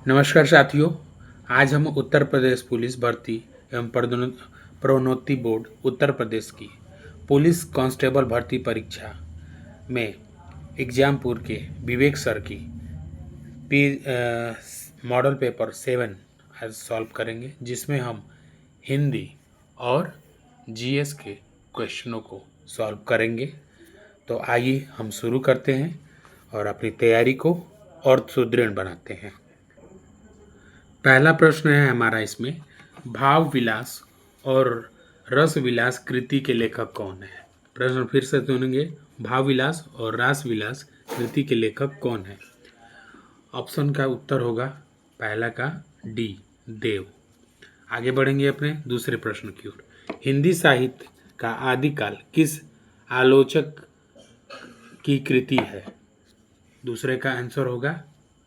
नमस्कार साथियों। आज हम उत्तर प्रदेश पुलिस भर्ती एवं प्रोन्नति बोर्ड उत्तर प्रदेश की पुलिस कांस्टेबल भर्ती परीक्षा में एग्जामपुर के विवेक सर की मॉडल पेपर 7 आज सॉल्व करेंगे, जिसमें हम हिंदी और जीएस के क्वेश्चनों को सॉल्व करेंगे। तो आइए हम शुरू करते हैं और अपनी तैयारी को और सुदृढ़ बनाते हैं। पहला प्रश्न है हमारा इसमें, भाव विलास और रस विलास कृति के लेखक कौन है। प्रश्न फिर से सुनेंगे, भाव विलास और रास विलास कृति के लेखक कौन है। ऑप्शन का उत्तर होगा पहला का डी, देव। आगे बढ़ेंगे अपने दूसरे प्रश्न की ओर। हिंदी साहित्य का आदिकाल किस आलोचक की कृति है। दूसरे का आंसर होगा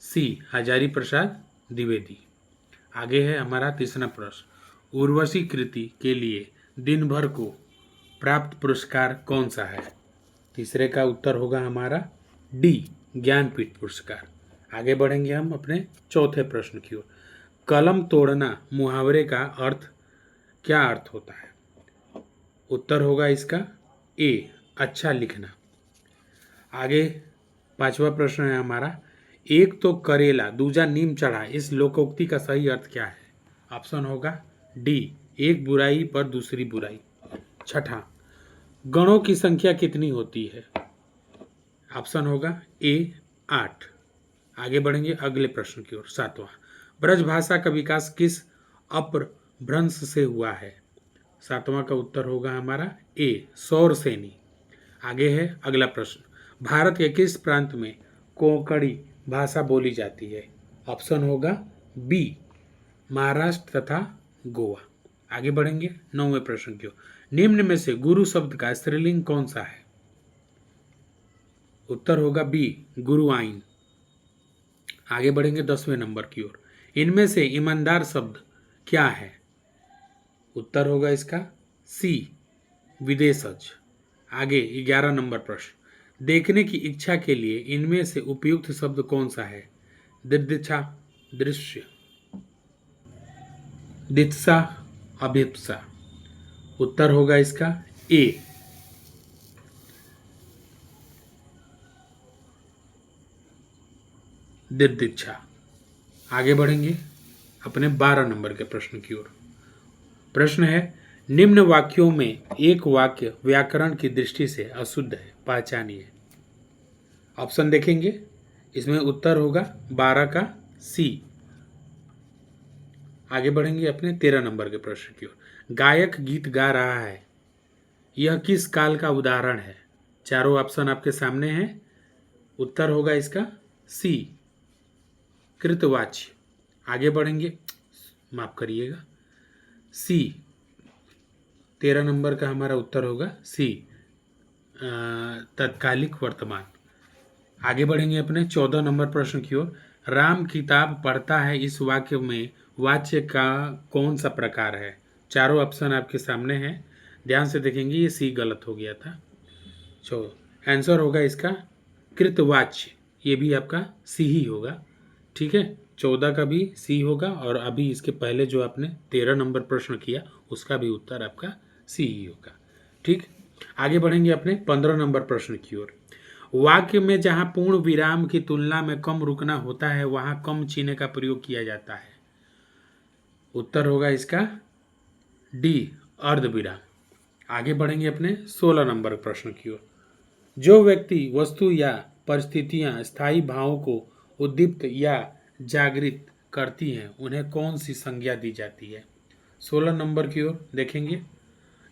सी, हजारी प्रसाद द्विवेदी। आगे है हमारा तीसरा प्रश्न, उर्वशी कृति के लिए दिन भर को प्राप्त पुरस्कार कौन सा है। तीसरे का उत्तर होगा हमारा डी, ज्ञानपीठ पुरस्कार। आगे बढ़ेंगे हम अपने चौथे प्रश्न की ओर। कलम तोड़ना मुहावरे का क्या अर्थ होता है। उत्तर होगा इसका ए, अच्छा लिखना। आगे पांचवा प्रश्न है हमारा, एक तो करेला दूजा नीम चढ़ा, इस लोकोक्ति का सही अर्थ क्या है। ऑप्शन होगा डी, एक बुराई पर दूसरी बुराई। छठा, गणों की संख्या कितनी होती है। ऑप्शन होगा ए, 8। आगे बढ़ेंगे अगले प्रश्न की ओर। सातवां, ब्रज भाषा का विकास किस अपभ्रंश से हुआ है। सातवां का उत्तर होगा हमारा ए, सौर सेनी। आगे है अगला प्रश्न, भारत के किस प्रांत में कोंकणी भाषा बोली जाती है। ऑप्शन होगा बी, महाराष्ट्र तथा गोवा। आगे बढ़ेंगे नौवें प्रश्न की ओर। निम्न में से गुरु शब्द का स्त्रीलिंग कौन सा है। उत्तर होगा बी, गुरुआइन। आगे बढ़ेंगे 10वें नंबर की ओर। इनमें से ईमानदार शब्द क्या है। उत्तर होगा इसका सी, विदेशज। आगे 11 नंबर प्रश्न, देखने की इच्छा के लिए इनमें से उपयुक्त शब्द कौन सा है। दिदृक्षा, दृश्य, दित्सा, अभिप्सा। उत्तर होगा इसका ए, दिदृक्षा। आगे बढ़ेंगे अपने 12 नंबर के प्रश्न की ओर। प्रश्न है, निम्न वाक्यों में एक वाक्य व्याकरण की दृष्टि से अशुद्ध है, पहचानिए। ऑप्शन देखेंगे, इसमें उत्तर होगा 12 का सी। आगे बढ़ेंगे अपने 13 नंबर के प्रश्न की ओर। गायक गीत गा रहा है, यह किस काल का उदाहरण है। चारों ऑप्शन आपके सामने हैं। उत्तर होगा इसका सी, कृतवाच्य। आगे बढ़ेंगे, माफ करिएगा, सी, 13 नंबर का हमारा उत्तर होगा सी, तत्कालिक वर्तमान। आगे बढ़ेंगे अपने 14 नंबर प्रश्न की ओर। राम किताब पढ़ता है, इस वाक्य में वाच्य का कौन सा प्रकार है। चारों ऑप्शन आपके सामने हैं, ध्यान से देखेंगे, ये सी गलत हो गया था। आंसर होगा इसका कृतवाच्य, ये भी आपका सी ही होगा। ठीक है, 14 का भी सी होगा और अभी इसके पहले जो आपने 13 नंबर प्रश्न किया उसका भी उत्तर आपका सी ही होगा। ठीक, आगे बढ़ेंगे अपने 15 नंबर प्रश्न की ओर। वाक्य में जहां पूर्ण विराम की तुलना में कम रुकना होता है वहां कम चिन्ह का प्रयोग किया जाता है। उत्तर होगा इसका डी, अर्ध विराम। आगे बढ़ेंगे अपने 16 नंबर प्रश्न की ओर। जो व्यक्ति, वस्तु या परिस्थितियां स्थायी भावों को उद्दीप्त या जागृत करती हैं उन्हें कौन सी संज्ञा दी जाती है। 16 नंबर की ओर देखेंगे,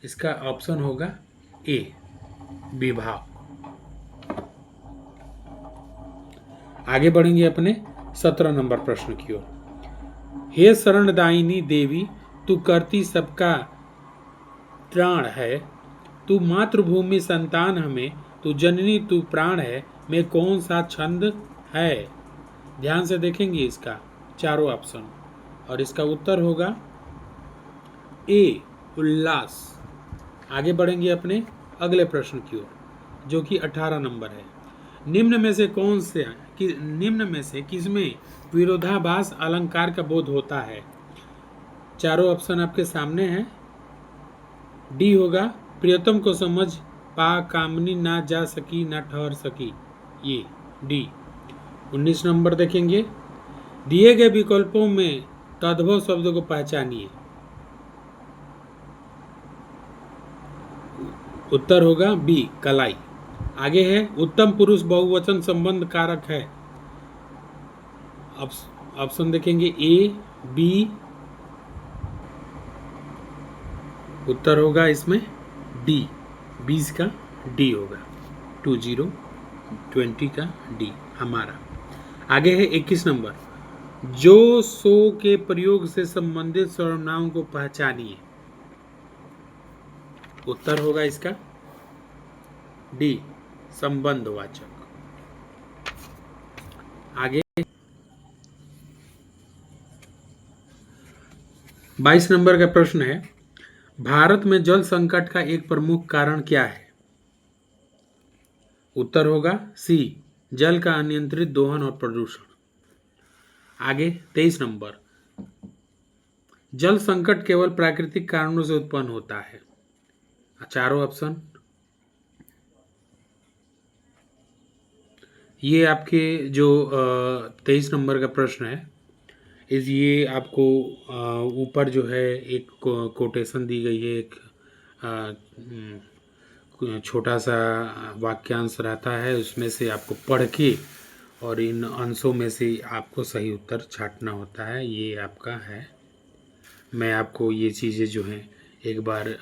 इसका ऑप्शन होगा ए, विभाव। आगे बढ़ेंगे अपने 17 नंबर प्रश्न की ओर। हे शरणदायिनी देवी, तू करती सबका त्राण है, तू मातृभूमि संतान हमें, तू जननी तू प्राण है, में कौन सा छंद है। ध्यान से देखेंगे इसका चारों ऑप्शन और इसका उत्तर होगा ए, उल्लास। आगे बढ़ेंगे अपने अगले प्रश्न की ओर जो कि 18 नंबर है। निम्न में से कौन से निम्न में से किसमें विरोधाभास अलंकार का बोध होता है? चारों ऑप्शन आपके सामने हैं। डी होगा प्रियतम को समझ पा कामनी ना जा सकी ना ठहर सकी, ये डी। 19 नंबर देखेंगे, दिए गए विकल्पों में तद्भव शब्द को पहचानिए। उत्तर होगा बी कलाई। आगे है उत्तम पुरुष बहुवचन संबंध कारक है। ऑप्शन देखेंगे ए बी। उत्तर होगा इसमें डी, 20 का डी होगा, 20 का डी हमारा। आगे है 21 नंबर, जो सो के प्रयोग से संबंधित सर्वनाम को पहचानिए। उत्तर होगा इसका डी संबंधवाचक। आगे 22 नंबर का प्रश्न है, भारत में जल संकट का एक प्रमुख कारण क्या है? उत्तर होगा सी जल का अनियंत्रित दोहन और प्रदूषण। आगे 23 नंबर, जल संकट केवल प्राकृतिक कारणों से उत्पन्न होता है। चारों ऑप्शन ये आपके जो 23 नंबर का प्रश्न है, ये आपको ऊपर जो है एक कोटेशन दी गई है, एक छोटा सा वाक्यांश रहता है, उसमें से आपको पढ़ के और इन अंशों में से आपको सही उत्तर छांटना होता है। ये आपका है, मैं आपको ये चीज़ें जो हैं एक बार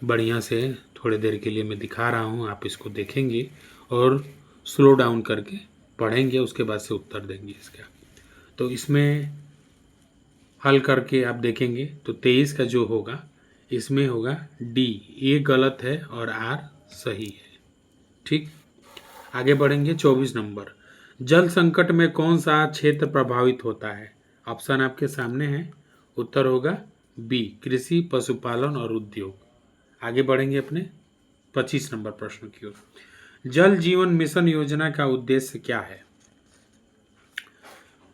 बढ़िया से थोड़ी देर के लिए मैं दिखा रहा हूँ, आप इसको देखेंगे और स्लो डाउन करके पढ़ेंगे, उसके बाद से उत्तर देंगे इसका। तो इसमें हल करके आप देखेंगे तो 23 का जो होगा इसमें होगा डी, ए गलत है और आर सही है। ठीक, आगे बढ़ेंगे 24 नंबर, जल संकट में कौन सा क्षेत्र प्रभावित होता है? ऑप्शन आपके सामने है। उत्तर होगा बी कृषि, पशुपालन और उद्योग। आगे बढ़ेंगे अपने 25 नंबर प्रश्न की ओर, जल जीवन मिशन योजना का उद्देश्य क्या है?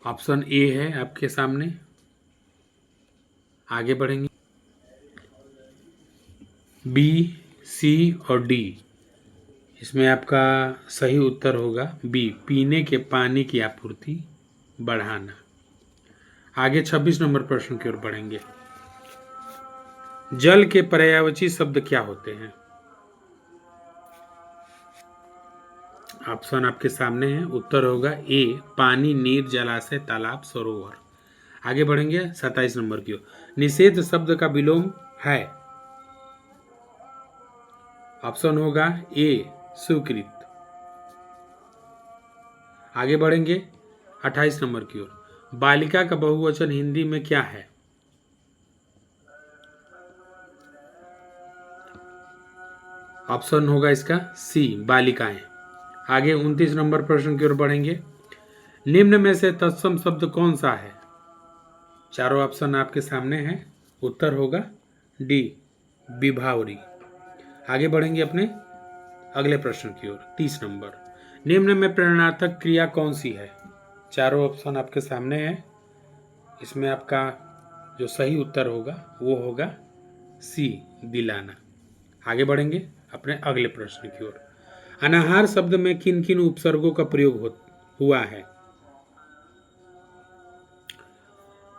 ऑप्शन ए है आपके सामने। आगे बढ़ेंगे बी, सी और डी, इसमें आपका सही उत्तर होगा बी पीने के पानी की आपूर्ति बढ़ाना। आगे 26 नंबर प्रश्न की ओर बढ़ेंगे, जल के पर्यायवाची शब्द क्या होते हैं? ऑप्शन आपके सामने है। उत्तर होगा ए पानी, नीर, जलाशय, तालाब, सरोवर। आगे बढ़ेंगे 27 नंबर की ओर, निषेध शब्द का विलोम है। ऑप्शन होगा ए स्वीकृत। आगे बढ़ेंगे 28 नंबर की ओर, बालिका का बहुवचन हिंदी में क्या है? ऑप्शन होगा इसका सी बालिकाएं। आगे 29 नंबर प्रश्न की ओर बढ़ेंगे, निम्न में से तत्सम शब्द कौन सा है? चारों ऑप्शन आपके सामने हैं। उत्तर होगा डी विभावरी। आगे बढ़ेंगे अपने अगले प्रश्न की ओर 30 नंबर, निम्न में प्रेरणार्थक क्रिया कौन सी है? चारों ऑप्शन आपके सामने हैं। इसमें आपका जो सही उत्तर होगा वो होगा सी दिलाना। आगे बढ़ेंगे अपने अगले प्रश्न की ओर, अनाहार शब्द में किन किन उपसर्गों का प्रयोग हुआ है?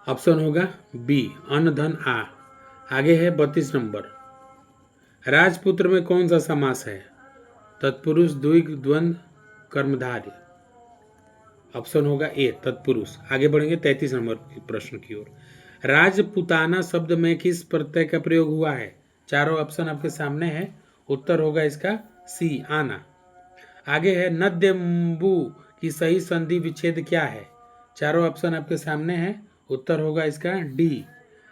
ऑप्शन होगा बी अन्न धन आ। आगे है 32 नंबर, राजपुत्र में कौन सा समास है? तत्पुरुष, द्विगु, द्वंद्व, कर्मधारय। ऑप्शन होगा ए तत्पुरुष। आगे बढ़ेंगे 33 नंबर प्रश्न की ओर, राजपुताना शब्द में किस प्रत्यय का प्रयोग हुआ है? चारों ऑप्शन आपके सामने है। उत्तर होगा इसका सी आना। आगे है नद्यम्बु की सही संधि विच्छेद क्या है? चारों ऑप्शन आपके सामने है। उत्तर होगा इसका डी।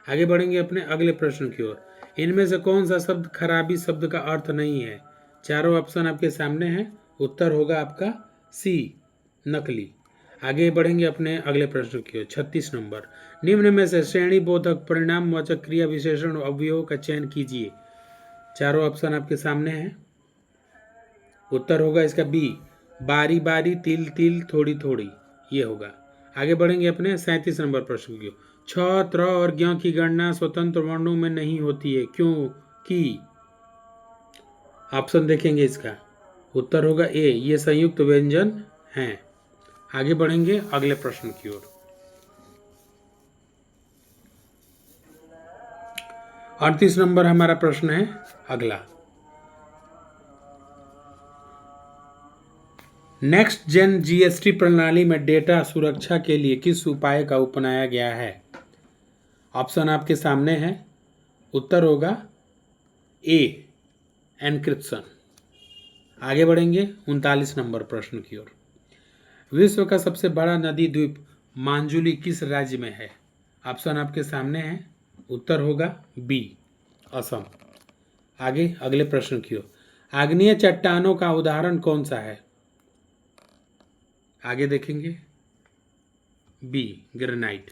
आगे बढ़ेंगे अपने अगले प्रश्न की ओर, इनमें से कौन सा शब्द खराबी शब्द का अर्थ नहीं है? चारों ऑप्शन आपके सामने हैं। उत्तर होगा आपका सी नकली। आगे बढ़ेंगे अपने अगले प्रश्न की ओर 36 नंबर, निम्न में से श्रेणी बोधक परिणामवाचक क्रिया विशेषण अवयव का चयन कीजिए। चारों ऑप्शन आपके सामने हैं। उत्तर होगा इसका बी बारी बारी, तिल तिल, थोड़ी थोड़ी, ये होगा। आगे बढ़ेंगे अपने 37 नंबर प्रश्न की। छ, त्र और ज्ञ की गणना स्वतंत्र वर्णों में नहीं होती है, क्यों कि? ऑप्शन देखेंगे इसका। उत्तर होगा ए, ये संयुक्त व्यंजन हैं। आगे बढ़ेंगे अगले प्रश्न की ओर। 38 नंबर हमारा प्रश्न है अगला। नेक्स्ट जेन जीएसटी प्रणाली में डेटा सुरक्षा के लिए किस उपाय का अपनाया गया है? ऑप्शन आपके सामने है। उत्तर होगा ए, एनक्रिप्शन। आगे बढ़ेंगे 39 नंबर प्रश्न की ओर। विश्व का सबसे बड़ा नदी द्वीप मांजुली किस राज्य में है? ऑप्शन आपके सामने है। उत्तर होगा बी, असम। आगे अगले प्रश्न की ओर। आग्नेय चट्टानों का उदाहरण कौन सा है? आगे देखेंगे बी, ग्रेनाइट।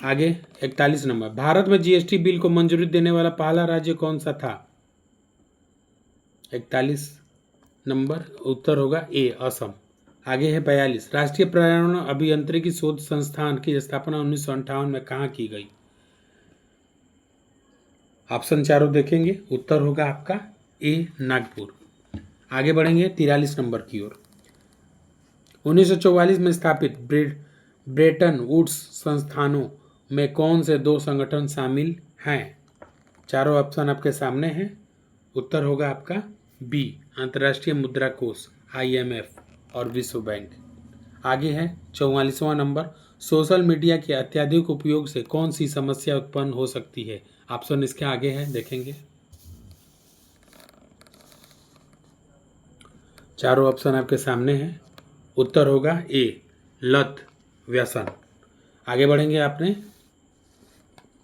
आगे 41 नंबर। भारत में जीएसटी बिल को मंजूरी देने वाला पहला राज्य कौन सा था? 41 नंबर उत्तर होगा ए, असम। आगे है 42। राष्ट्रीय पर्यावरण अभियांत्रिकी शोध संस्थान की स्थापना 1958 में कहाँ की गई? ऑप्शन चारों देखेंगे। उत्तर होगा आपका ए, नागपुर। आगे बढ़ेंगे 43 नंबर की ओर। 1944 में स्थापित ब्रेटन वुड्स संस्थानों में कौन से दो संगठन शामिल हैं? चारों ऑप्शन आपके सामने हैं। उत्तर होगा आपका बी, अंतर्राष्ट्रीय मुद्रा कोष IMF और विश्व बैंक। आगे है 44वां नंबर। सोशल मीडिया के अत्यधिक उपयोग से कौन सी समस्या उत्पन्न हो सकती है? ऑप्शन इसके आगे है, देखेंगे। चारों ऑप्शन आपके सामने हैं। उत्तर होगा ए, लत, व्यसन। आगे बढ़ेंगे आपने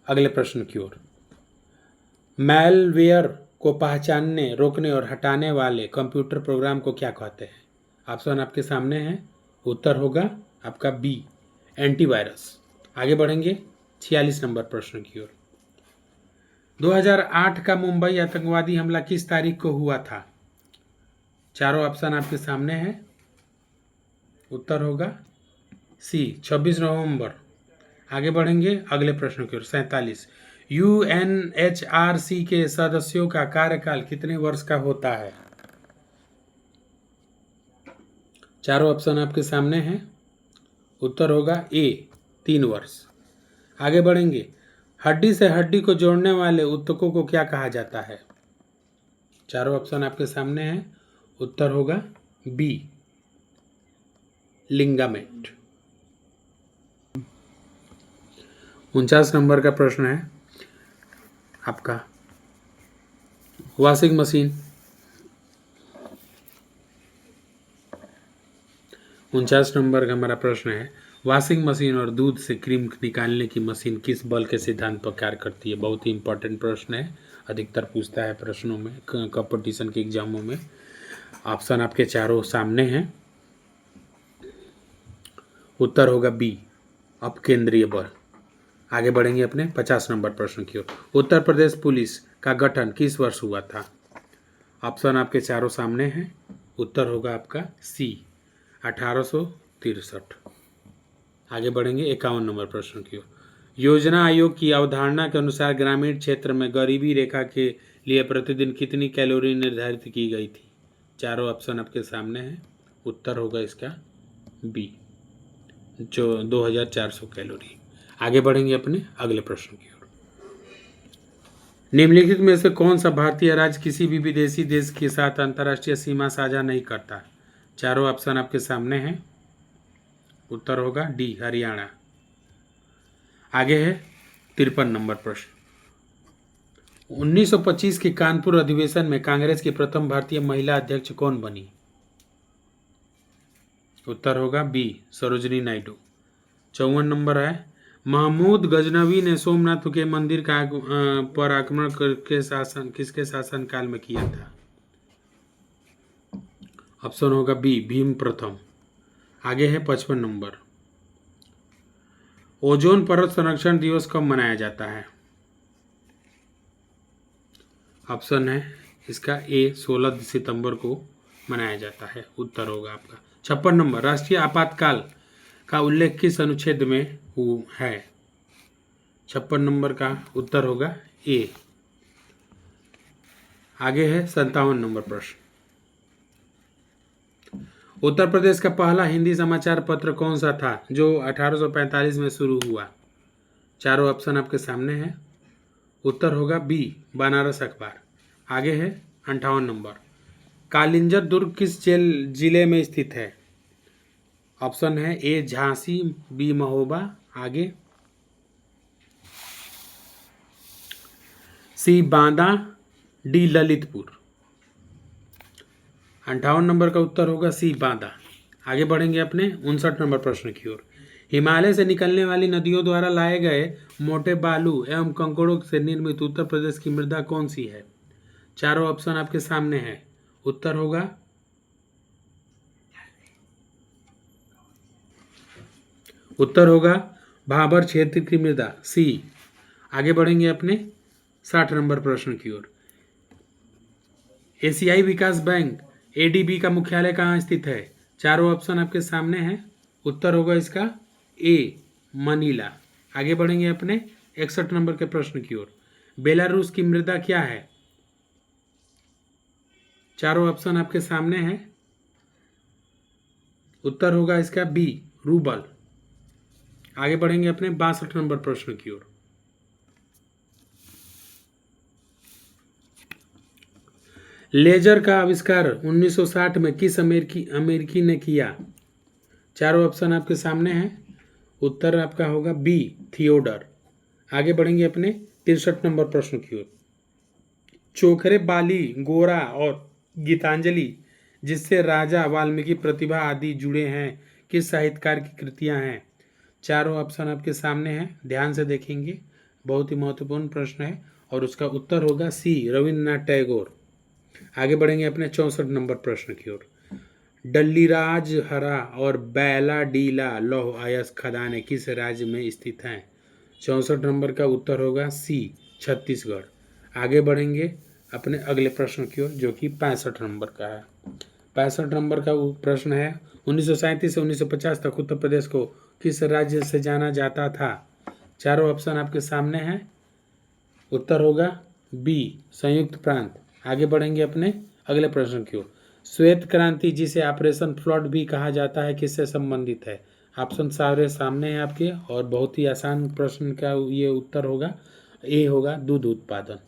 अगले प्रश्न की ओर। मैलवेयर को पहचानने, रोकने और हटाने वाले कंप्यूटर प्रोग्राम को क्या कहते हैं? ऑप्शन आपके सामने है। उत्तर होगा आपका बी, एंटीवायरस। आगे बढ़ेंगे 46 नंबर प्रश्न की ओर। 2008 का मुंबई आतंकवादी हमला किस तारीख को हुआ था? चारों ऑप्शन आपके सामने हैं। उत्तर होगा सी, 26 नवंबर। आगे बढ़ेंगे अगले प्रश्न की ओर। 47। UNHRC के सदस्यों का कार्यकाल कितने वर्ष का होता है? चारों ऑप्शन आपके सामने हैं। उत्तर होगा ए, 3 वर्ष। आगे बढ़ेंगे। हड्डी से हड्डी को जोड़ने वाले ऊतकों को क्या कहा जाता है? चारों ऑप्शन आपके सामने हैं। उत्तर होगा बी, लिंगामेंट। 49 नंबर का प्रश्न है आपका। Washing machine. 49 नंबर का हमारा प्रश्न है, वॉशिंग मशीन और दूध से क्रीम निकालने की मशीन किस बल के सिद्धांत पर कार्य करती है? बहुत ही इंपॉर्टेंट प्रश्न है, अधिकतर पूछता है प्रश्नों में, कंपटीशन के एग्जामों में। ऑप्शन आपके चारों सामने हैं। उत्तर होगा बी, अपकेंद्रीय बल। आगे बढ़ेंगे अपने 50 नंबर प्रश्न की ओर। उत्तर प्रदेश पुलिस का गठन किस वर्ष हुआ था? ऑप्शन आपके चारों सामने हैं। उत्तर होगा आपका सी, 1863। आगे बढ़ेंगे 51 नंबर प्रश्न की ओर। योजना आयोग की अवधारणा के अनुसार ग्रामीण क्षेत्र में गरीबी रेखा के लिए प्रतिदिन कितनी कैलोरी निर्धारित की गई थी? चारों ऑप्शन आपके सामने हैं। उत्तर होगा इसका बी, जो 2400 कैलोरी। आगे बढ़ेंगे अपने अगले प्रश्न की ओर। निम्नलिखित में से कौन सा भारतीय राज्य किसी भी विदेशी देश के साथ अंतर्राष्ट्रीय सीमा साझा नहीं करता? चारों ऑप्शन आपके सामने हैं। उत्तर होगा डी, हरियाणा। आगे है 53 नंबर प्रश्न। 1925 के कानपुर अधिवेशन में कांग्रेस की प्रथम भारतीय महिला अध्यक्ष कौन बनी? उत्तर होगा बी, सरोजिनी नायडू। 54 नंबर है, महमूद गजनवी ने सोमनाथ के मंदिर का पर आक्रमण करके किसके शासनकाल में किया था? ऑप्शन होगा बी, भीम प्रथम। आगे है 55 नंबर। ओजोन परत संरक्षण दिवस कब मनाया जाता है? ऑप्शन है इसका ए, 16 सितंबर को मनाया जाता है? उत्तर होगा आपका 56 नंबर। राष्ट्रीय आपातकाल का उल्लेख किस अनुच्छेद में है? 56 नंबर का उत्तर होगा ए। आगे है 57 नंबर प्रश्न। उत्तर प्रदेश का पहला हिंदी समाचार पत्र कौन सा था जो 1845 में शुरू हुआ? चारों ऑप्शन आपके सामने है। उत्तर होगा बी, बनारस अखबार। आगे है 58 नंबर। कालिंजर दुर्ग किस जिले में स्थित है? ऑप्शन है ए झांसी, बी महोबा, आगे सी बांदा, डी ललितपुर। 58 नंबर का उत्तर होगा सी बांदा। आगे बढ़ेंगे अपने 59 नंबर प्रश्न की ओर। हिमालय से निकलने वाली नदियों द्वारा लाए गए मोटे बालू एवं कंकड़ों से निर्मित उत्तर प्रदेश की मृदा कौन सी है? चारों ऑप्शन आपके सामने है। उत्तर होगा भाबर क्षेत्र की मृदा, सी। आगे बढ़ेंगे अपने 60 नंबर प्रश्न की ओर। एशियाई विकास बैंक एडीबी का मुख्यालय कहाँ स्थित है? चारों ऑप्शन आपके सामने हैं। उत्तर होगा इसका ए, मनीला। आगे बढ़ेंगे अपने 61 नंबर के प्रश्न की ओर। बेलारूस की मृदा क्या है? चारों ऑप्शन आपके सामने हैं। उत्तर होगा इसका बी, रूबल। आगे बढ़ेंगे अपने 62 नंबर प्रश्न की ओर। लेजर का आविष्कार 1960 में किस अमेरिकी ने किया? चारों ऑप्शन आपके सामने हैं। उत्तर आपका होगा बी, थियोडर। आगे बढ़ेंगे अपने 63 नंबर प्रश्न की ओर। चोखरे बाली, गोरा और गीतांजलि जिससे राजा वाल्मीकि प्रतिभा आदि जुड़े हैं किस साहित्यकार की कृतियां हैं? चारों ऑप्शन आपके सामने हैं। ध्यान से देखेंगे, बहुत ही महत्वपूर्ण प्रश्न है और उसका उत्तर होगा सी, रविन्द्रनाथ टैगोर। आगे बढ़ेंगे अपने 64 नंबर प्रश्न की ओर। डल्लीराज हरा और बैला डीला लौह अयस्क खदानें किस राज्य में स्थित हैं? 64 नंबर का उत्तर होगा सी, छत्तीसगढ़। आगे बढ़ेंगे अपने अगले प्रश्न की ओर जो कि 65 नंबर का है। 65 नंबर का प्रश्न है 1937 से 1950 तक उत्तर प्रदेश को किस राज्य से जाना जाता था? चारों ऑप्शन आपके सामने हैं। उत्तर होगा बी, संयुक्त प्रांत। आगे बढ़ेंगे अपने अगले प्रश्न की ओर। श्वेत क्रांति जिसे ऑपरेशन फ्लड भी कहा जाता है किससे संबंधित है? ऑप्शन सारे सामने हैं आपके और बहुत ही आसान प्रश्न का ये उत्तर होगा ए, होगा दूध उत्पादन।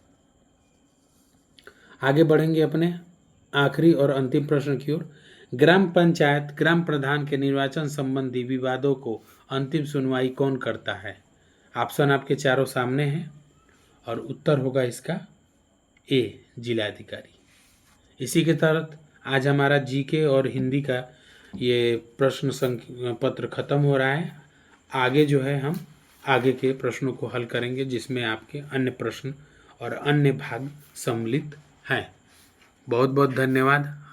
आगे बढ़ेंगे अपने आखिरी और अंतिम प्रश्न की ओर। ग्राम पंचायत ग्राम प्रधान के निर्वाचन संबंधी विवादों को अंतिम सुनवाई कौन करता है? ऑप्शन आपके चारों सामने हैं और उत्तर होगा इसका ए, जिलाधिकारी। इसी के तहत आज हमारा जीके और हिंदी का ये प्रश्न पत्र खत्म हो रहा है। आगे जो है हम आगे के प्रश्नों को हल करेंगे जिसमें आपके अन्य प्रश्न और अन्य भाग सम्मिलित हैं। बहुत बहुत धन्यवाद।